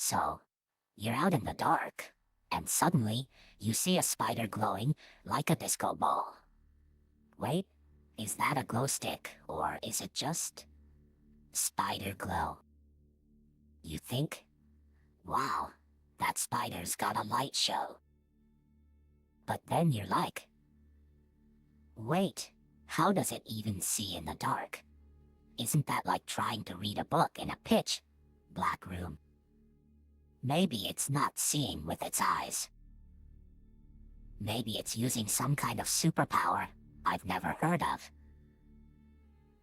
So, you're out in the dark, and suddenly, you see a spider glowing like a disco ball. Wait, is that a glow stick, or is it just spider glow? You think, wow, that spider's got a light show. But then you're like, wait, how does it even see in the dark? Isn't that like trying to read a book in a pitch black room? Maybe it's not seeing with its eyes. Maybe it's using some kind of superpower I've never heard of.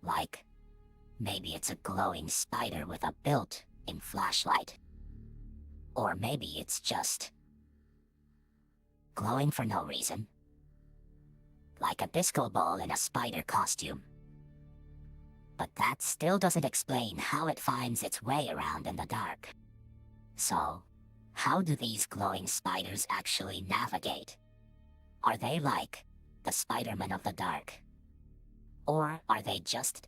Like, maybe it's a glowing spider with a built-in flashlight. Or maybe it's just glowing for no reason. Like a disco ball in a spider costume. But that still doesn't explain how it finds its way around in the dark. So, how do these glowing spiders actually navigate? Are they like the Spider-Man of the dark? Or are they just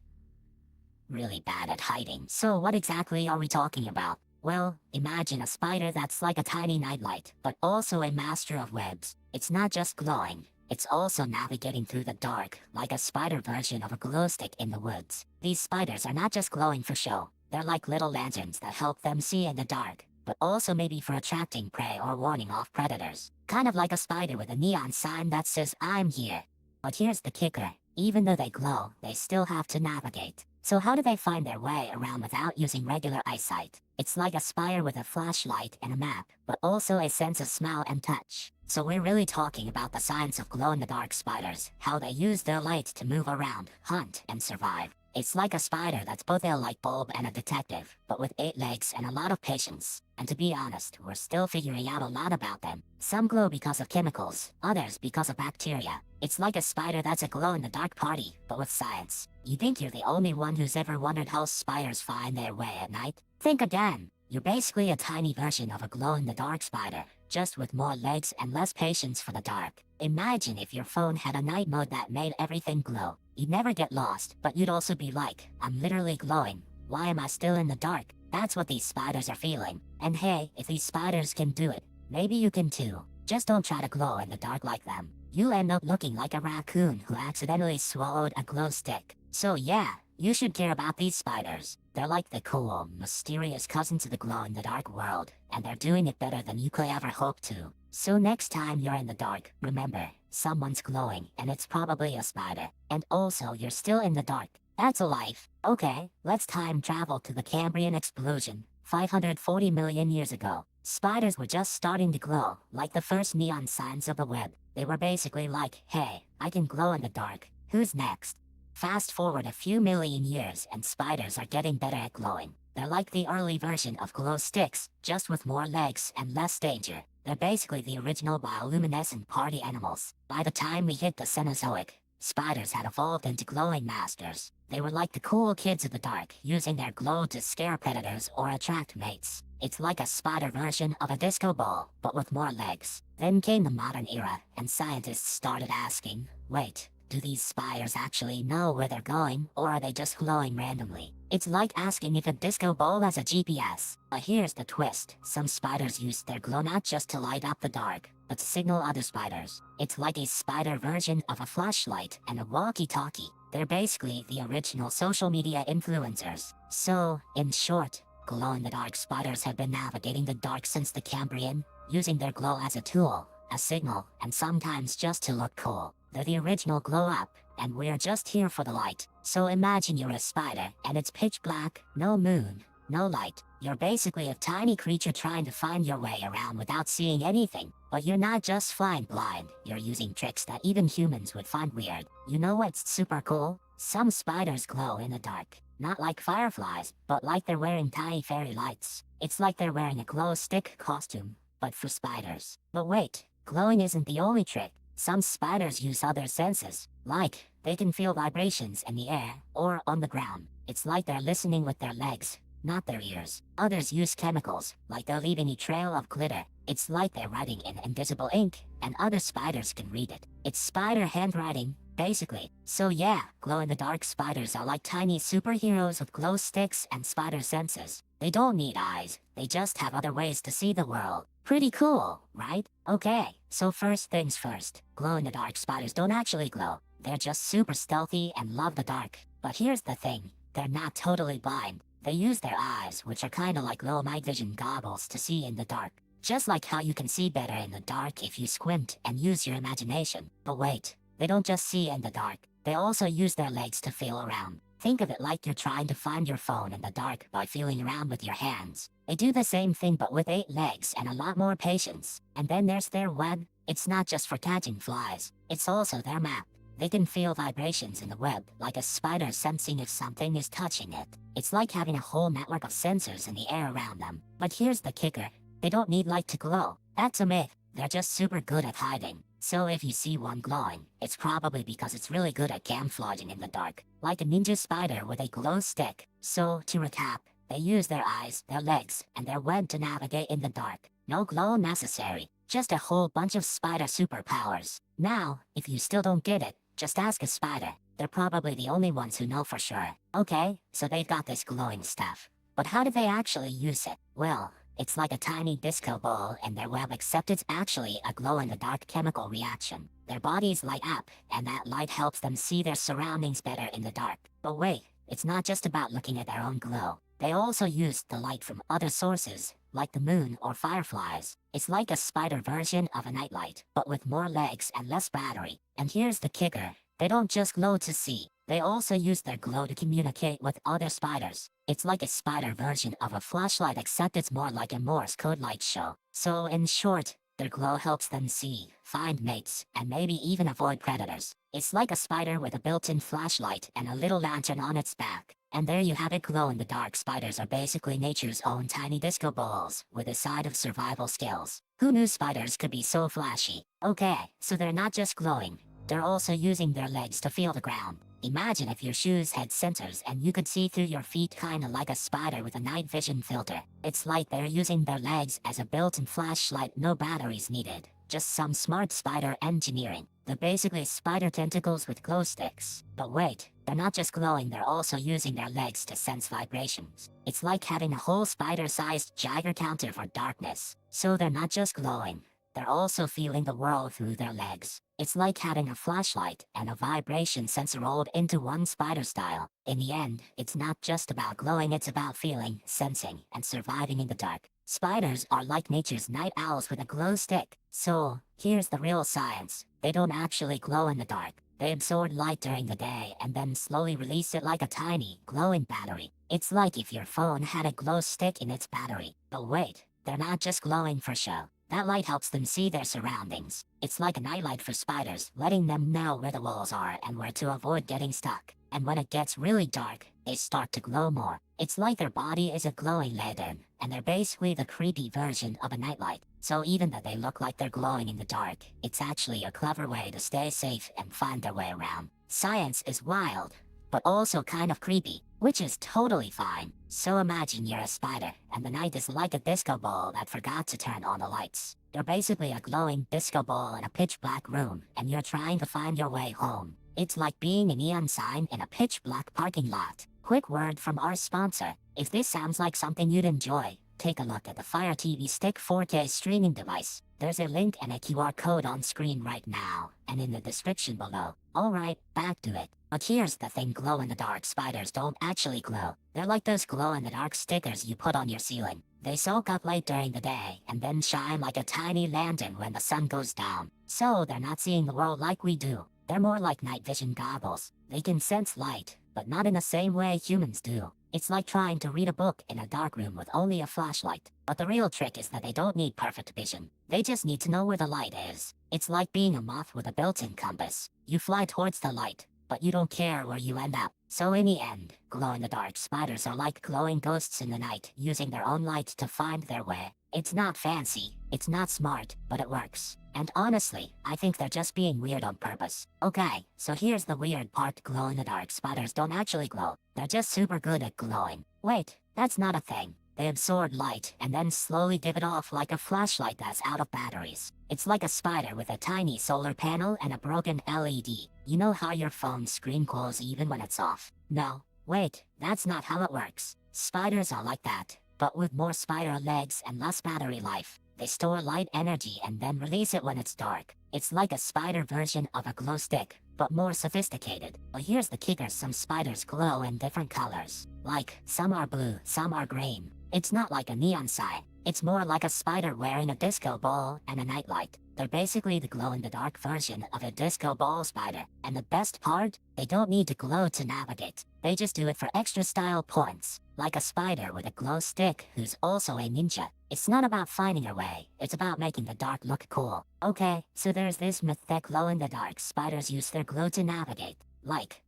really bad at hiding? So what exactly are we talking about? Well, imagine a spider that's like a tiny nightlight, but also a master of webs. It's not just glowing, it's also navigating through the dark, like a spider version of a glow stick in the woods. These spiders are not just glowing for show, they're like little lanterns that help them see in the dark, but also maybe for attracting prey or warning off predators. Kind of like a spider with a neon sign that says, "I'm here." But here's the kicker, even though they glow, they still have to navigate. So how do they find their way around without using regular eyesight? It's like a spider with a flashlight and a map, but also a sense of smell and touch. So we're really talking about the science of glow-in-the-dark spiders, how they use their light to move around, hunt, and survive. It's like a spider that's both a light bulb and a detective, but with 8 legs and a lot of patience. And to be honest, we're still figuring out a lot about them. Some glow because of chemicals, others because of bacteria. It's like a spider that's a glow-in-the-dark party, but with science. You think you're the only one who's ever wondered how spiders find their way at night? Think again. You're basically a tiny version of a glow-in-the-dark spider, just with more legs and less patience for the dark. Imagine if your phone had a night mode that made everything glow. You'd never get lost, but you'd also be like, I'm literally glowing. Why am I still in the dark? That's what these spiders are feeling. And hey, if these spiders can do it, maybe you can too. Just don't try to glow in the dark like them. You'll end up looking like a raccoon who accidentally swallowed a glow stick. So yeah, you should care about these spiders. They're like the cool, mysterious cousins of the glow-in-the-dark world, and they're doing it better than you could ever hope to. So next time you're in the dark, remember, someone's glowing, and it's probably a spider. And also, you're still in the dark. That's a life. Okay, let's time travel to the Cambrian explosion, 540 million years ago. Spiders were just starting to glow, like the first neon signs of the web. They were basically like, hey, I can glow in the dark. Who's next? Fast forward a few million years and spiders are getting better at glowing. They're like the early version of glow sticks, just with more legs and less danger. They're basically the original bioluminescent party animals. By the time we hit the Cenozoic, spiders had evolved into glowing masters. They were like the cool kids of the dark, using their glow to scare predators or attract mates. It's like a spider version of a disco ball, but with more legs. Then came the modern era, and scientists started asking, wait, do these spiders actually know where they're going, or are they just glowing randomly? It's like asking if a disco ball has a GPS. But here's the twist. Some spiders use their glow not just to light up the dark, but to signal other spiders. It's like a spider version of a flashlight and a walkie-talkie. They're basically the original social media influencers. So, in short, glow-in-the-dark spiders have been navigating the dark since the Cambrian, using their glow as a tool, a signal, and sometimes just to look cool. They're the original glow-up, and we're just here for the light. So imagine you're a spider, and it's pitch black, no moon, no light. You're basically a tiny creature trying to find your way around without seeing anything. But you're not just flying blind, you're using tricks that even humans would find weird. You know what's super cool? Some spiders glow in the dark. Not like fireflies, but like they're wearing tiny fairy lights. It's like they're wearing a glow stick costume, but for spiders. But wait, glowing isn't the only trick. Some spiders use other senses, like, they can feel vibrations in the air, or on the ground. It's like they're listening with their legs, not their ears. Others use chemicals, like they're leaving a trail of glitter. It's like they're writing in invisible ink, and other spiders can read it. It's spider handwriting, basically. So yeah, glow-in-the-dark spiders are like tiny superheroes with glow sticks and spider senses. They don't need eyes, they just have other ways to see the world. Pretty cool, right? Okay, so first things first, glow-in-the-dark spiders don't actually glow. They're just super stealthy and love the dark. But here's the thing, they're not totally blind. They use their eyes, which are kinda like little night vision goggles, to see in the dark. Just like how you can see better in the dark if you squint and use your imagination. But wait, they don't just see in the dark, they also use their legs to feel around. Think of it like you're trying to find your phone in the dark by feeling around with your hands. They do the same thing but with 8 legs and a lot more patience. And then there's their web. It's not just for catching flies, it's also their map. They can feel vibrations in the web, like a spider sensing if something is touching it. It's like having a whole network of sensors in the air around them. But here's the kicker, they don't need light to glow. That's a myth, they're just super good at hiding. So if you see one glowing, it's probably because it's really good at camouflaging in the dark, like a ninja spider with a glow stick. So, to recap, they use their eyes, their legs, and their web to navigate in the dark. No glow necessary, just a whole bunch of spider superpowers. Now, if you still don't get it, just ask a spider. They're probably the only ones who know for sure. Okay, so they've got this glowing stuff. But how do they actually use it? Well, it's like a tiny disco ball in their web, except it's actually a glow-in-the-dark chemical reaction. Their bodies light up, and that light helps them see their surroundings better in the dark. But wait, it's not just about looking at their own glow. They also use the light from other sources, like the moon or fireflies. It's like a spider version of a nightlight, but with more legs and less battery. And here's the kicker, they don't just glow to see. They also use their glow to communicate with other spiders. It's like a spider version of a flashlight, except it's more like a Morse code light show. So in short, their glow helps them see, find mates, and maybe even avoid predators. It's like a spider with a built-in flashlight and a little lantern on its back. And there you have it, glow-in-the-dark spiders are basically nature's own tiny disco balls, with a side of survival skills. Who knew spiders could be so flashy? Okay, so they're not just glowing, they're also using their legs to feel the ground. Imagine if your shoes had sensors and you could see through your feet, kinda like a spider with a night vision filter. It's like they're using their legs as a built-in flashlight, no batteries needed. Just some smart spider engineering. They're basically spider tentacles with glow sticks. But wait, they're not just glowing, they're also using their legs to sense vibrations. It's like having a whole spider-sized Geiger counter for darkness. So they're not just glowing, they're also feeling the world through their legs. It's like having a flashlight and a vibration sensor rolled into one, spider style. In the end, it's not just about glowing, it's about feeling, sensing, and surviving in the dark. Spiders are like nature's night owls with a glow stick. So, here's the real science. They don't actually glow in the dark. They absorb light during the day and then slowly release it like a tiny, glowing battery. It's like if your phone had a glow stick in its battery. But wait, they're not just glowing for show. That light helps them see their surroundings. It's like a nightlight for spiders, letting them know where the walls are and where to avoid getting stuck. And when it gets really dark, they start to glow more. It's like their body is a glowing lantern, and they're basically the creepy version of a nightlight. So even though they look like they're glowing in the dark, it's actually a clever way to stay safe and find their way around. Science is wild, but also kind of creepy, which is totally fine. So imagine you're a spider, and the night is like a disco ball that forgot to turn on the lights. You're basically a glowing disco ball in a pitch black room, and you're trying to find your way home. It's like being a neon sign in a pitch black parking lot. Quick word from our sponsor. If this sounds like something you'd enjoy, take a look at the Fire TV Stick 4K streaming device. There's a link and a QR code on screen right now, and in the description below. Alright, back to it. But here's the thing, glow-in-the-dark spiders don't actually glow. They're like those glow-in-the-dark stickers you put on your ceiling. They soak up light during the day, and then shine like a tiny lantern when the sun goes down. So they're not seeing the world like we do. They're more like night vision goggles. They can sense light, but not in the same way humans do. It's like trying to read a book in a dark room with only a flashlight. But the real trick is that they don't need perfect vision. They just need to know where the light is. It's like being a moth with a built-in compass. You fly towards the light, but you don't care where you end up. So in the end, glow-in-the-dark spiders are like glowing ghosts in the night, using their own light to find their way. It's not fancy, it's not smart, but it works. And honestly, I think they're just being weird on purpose. Okay, so here's the weird part, glow-in-the-dark spiders don't actually glow. They're just super good at glowing. Wait, that's not a thing. They absorb light and then slowly give it off like a flashlight that's out of batteries. It's like a spider with a tiny solar panel and a broken LED. You know how your phone's screen glows even when it's off? No, wait, that's not how it works. Spiders are like that, but with more spider legs and less battery life. They store light energy and then release it when it's dark. It's like a spider version of a glow stick, but more sophisticated. But here's the kicker, some spiders glow in different colors. Like, some are blue, some are green. It's not like a neon sign. It's more like a spider wearing a disco ball and a nightlight. They're basically the glow-in-the-dark version of a disco ball spider. And the best part? They don't need to glow to navigate. They just do it for extra style points. Like a spider with a glow stick who's also a ninja. It's not about finding your way, it's about making the dark look cool. Okay, so there's this myth that glow-in-the-dark spiders use their glow to navigate.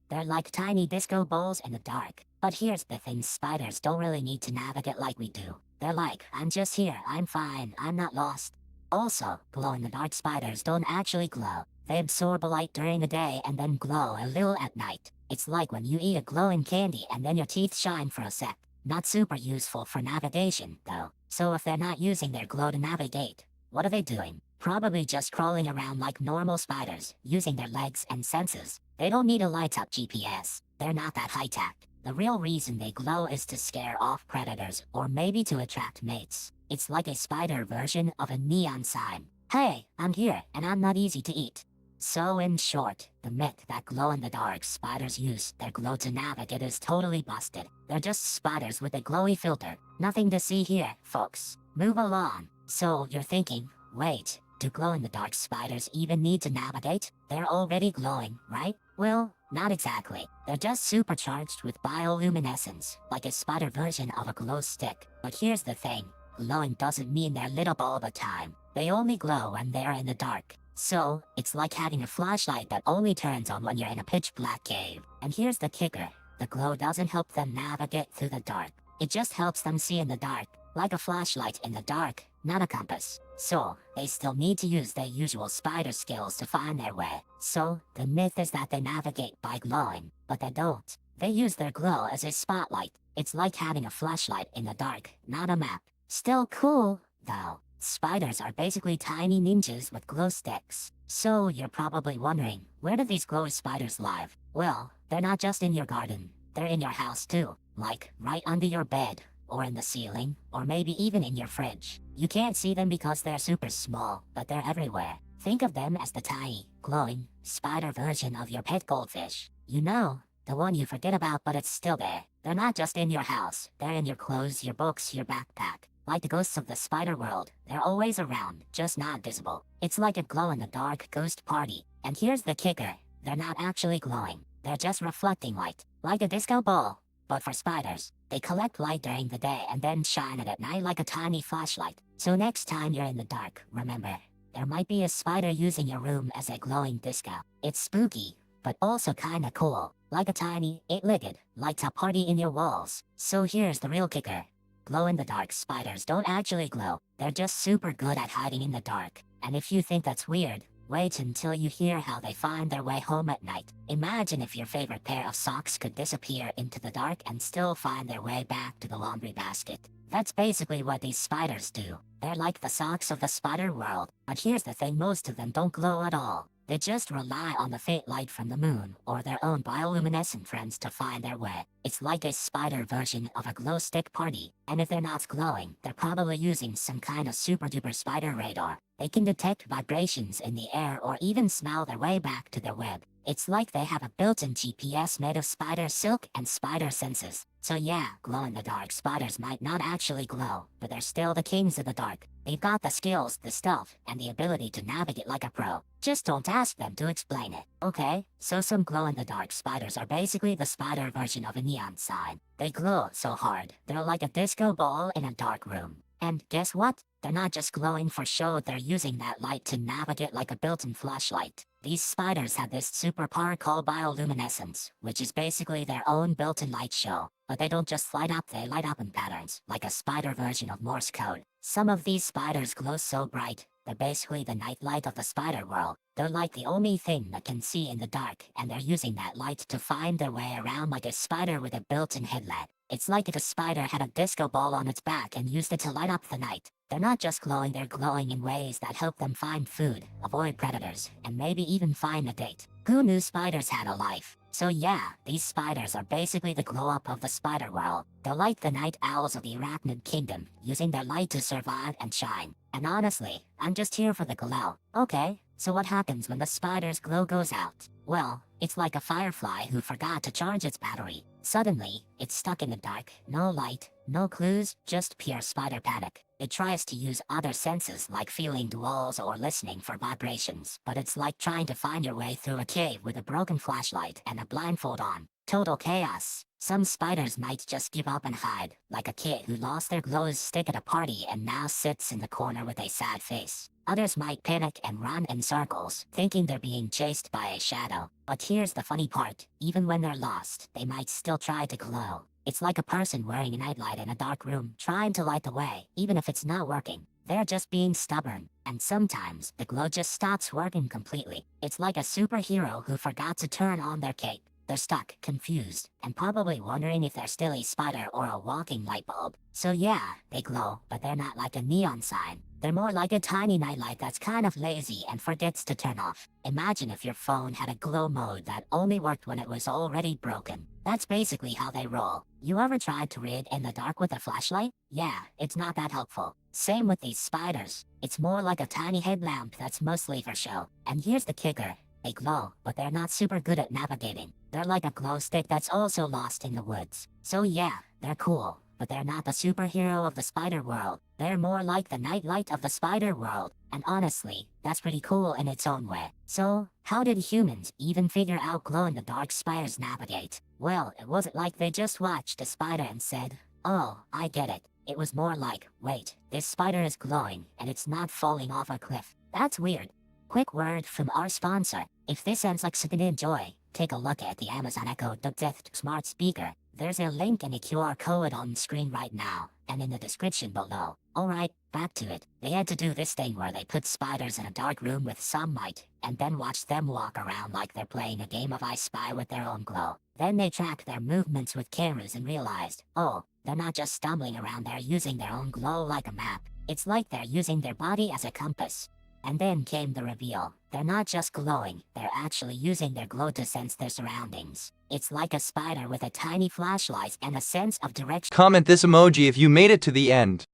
They're like tiny disco balls in the dark. But here's the thing, spiders don't really need to navigate like we do. They're like, I'm just here, I'm fine, I'm not lost. Also, glow-in-the-dark spiders don't actually glow. They absorb a light during the day and then glow a little at night. It's like when you eat a glowing candy and then your teeth shine for a sec. Not super useful for navigation, though. So if they're not using their glow to navigate, what are they doing? Probably just crawling around like normal spiders, using their legs and senses. They don't need a light-up GPS. They're not that high-tech. The real reason they glow is to scare off predators, or maybe to attract mates. It's like a spider version of a neon sign. Hey, I'm here, and I'm not easy to eat. So in short, the myth that glow-in-the-dark spiders use their glow to navigate is totally busted. They're just spiders with a glowy filter. Nothing to see here, folks. Move along. So you're thinking, wait, do glow-in-the-dark spiders even need to navigate? They're already glowing, right? Well, not exactly. They're just supercharged with bioluminescence, like a spider version of a glow stick. But here's the thing. Glowing doesn't mean they're lit up all the time. They only glow when they're in the dark. So, it's like having a flashlight that only turns on when you're in a pitch-black cave. And here's the kicker. The glow doesn't help them navigate through the dark. It just helps them see in the dark, like a flashlight in the dark, not a compass. So, they still need to use their usual spider skills to find their way. So, the myth is that they navigate by glowing, but they don't. They use their glow as a spotlight. It's like having a flashlight in the dark, not a map. Still cool, though. Spiders are basically tiny ninjas with glow sticks. So you're probably wondering, where do these glowy spiders live? Well, they're not just in your garden. They're in your house too. Like, right under your bed, or in the ceiling, or maybe even in your fridge. You can't see them because they're super small, but they're everywhere. Think of them as the tiny, glowing, spider version of your pet goldfish. You know, the one you forget about but it's still there. They're not just in your house, they're in your clothes, your books, your backpack. Like the ghosts of the spider world, they're always around, just not visible. It's like a glow-in-the-dark ghost party. And here's the kicker, they're not actually glowing. They're just reflecting light, like a disco ball. But for spiders, they collect light during the day and then shine it at night like a tiny flashlight. So next time you're in the dark, remember, there might be a spider using your room as a glowing disco. It's spooky, but also kinda cool. Like a tiny, eight-legged, light-up party in your walls. So here's the real kicker. Glow-in-the-dark spiders don't actually glow. They're just super good at hiding in the dark. And if you think that's weird, wait until you hear how they find their way home at night. Imagine if your favorite pair of socks could disappear into the dark and still find their way back to the laundry basket. That's basically what these spiders do. They're like the socks of the spider world. But here's the thing, most of them don't glow at all. They just rely on the faint light from the moon or their own bioluminescent friends to find their way. It's like a spider version of a glow stick party. And if they're not glowing, they're probably using some kind of super duper spider radar. They can detect vibrations in the air or even smell their way back to their web. It's like they have a built-in GPS made of spider silk and spider senses. So yeah, glow-in-the-dark spiders might not actually glow, but they're still the kings of the dark. They've got the skills, the stuff, and the ability to navigate like a pro. Just don't ask them to explain it. Okay, so some glow-in-the-dark spiders are basically the spider version of a neon sign. They glow so hard, they're like a disco ball in a dark room. And guess what? They're not just glowing for show, they're using that light to navigate like a built-in flashlight. These spiders have this superpower called bioluminescence, which is basically their own built-in light show. But they don't just light up, they light up in patterns, like a spider version of Morse code. Some of these spiders glow so bright, they're basically the nightlight of the spider world. They're like the only thing that can see in the dark, and they're using that light to find their way around like a spider with a built-in headlamp. It's like if a spider had a disco ball on its back and used it to light up the night. They're not just glowing, they're glowing in ways that help them find food, avoid predators, and maybe even find a date. Who knew spiders had a life? So yeah, these spiders are basically the glow-up of the spider world. They're like the night owls of the arachnid kingdom, using their light to survive and shine. And honestly, I'm just here for the glow. Okay, so what happens when the spider's glow goes out? Well, it's like a firefly who forgot to charge its battery. Suddenly, it's stuck in the dark, no light, no clues, just pure spider panic. It tries to use other senses like feeling the walls or listening for vibrations, but it's like trying to find your way through a cave with a broken flashlight and a blindfold on. Total chaos. Some spiders might just give up and hide, like a kid who lost their glow stick at a party and now sits in the corner with a sad face. Others might panic and run in circles, thinking they're being chased by a shadow. But here's the funny part, even when they're lost, they might still try to glow. It's like a person wearing a nightlight in a dark room, trying to light the way, even if it's not working. They're just being stubborn, and sometimes the glow just stops working completely. It's like a superhero who forgot to turn on their cape. They're stuck, confused, and probably wondering if they're still a spider or a walking light bulb. So yeah, they glow, but they're not like a neon sign. They're more like a tiny nightlight that's kind of lazy and forgets to turn off. Imagine if your phone had a glow mode that only worked when it was already broken. That's basically how they roll. You ever tried to read in the dark with a flashlight? Yeah, it's not that helpful. Same with these spiders. It's more like a tiny headlamp that's mostly for show. And here's the kicker. They glow, but they're not super good at navigating. They're like a glow stick that's also lost in the woods. So yeah, they're cool, but they're not the superhero of the spider world. They're more like the nightlight of the spider world. And honestly, that's pretty cool in its own way. So, how did humans even figure out glow-in-the-dark spiders navigate? Well, it wasn't like they just watched a spider and said, "Oh, I get it." It was more like, wait, this spider is glowing, and it's not falling off a cliff. That's weird. Quick word from our sponsor. If this sounds like something to enjoy, take a look at the Amazon Echo Dot smart speaker. There's a link and a QR code on the screen right now, and in the description below. Alright, back to it. They had to do this thing where they put spiders in a dark room with some light, and then watch them walk around like they're playing a game of I Spy with their own glow. Then they tracked their movements with cameras and realized, oh, they're not just stumbling around, they're using their own glow like a map. It's like they're using their body as a compass. And then came the reveal. They're not just glowing, they're actually using their glow to sense their surroundings. It's like a spider with a tiny flashlight and a sense of direction. Comment this emoji if you made it to the end.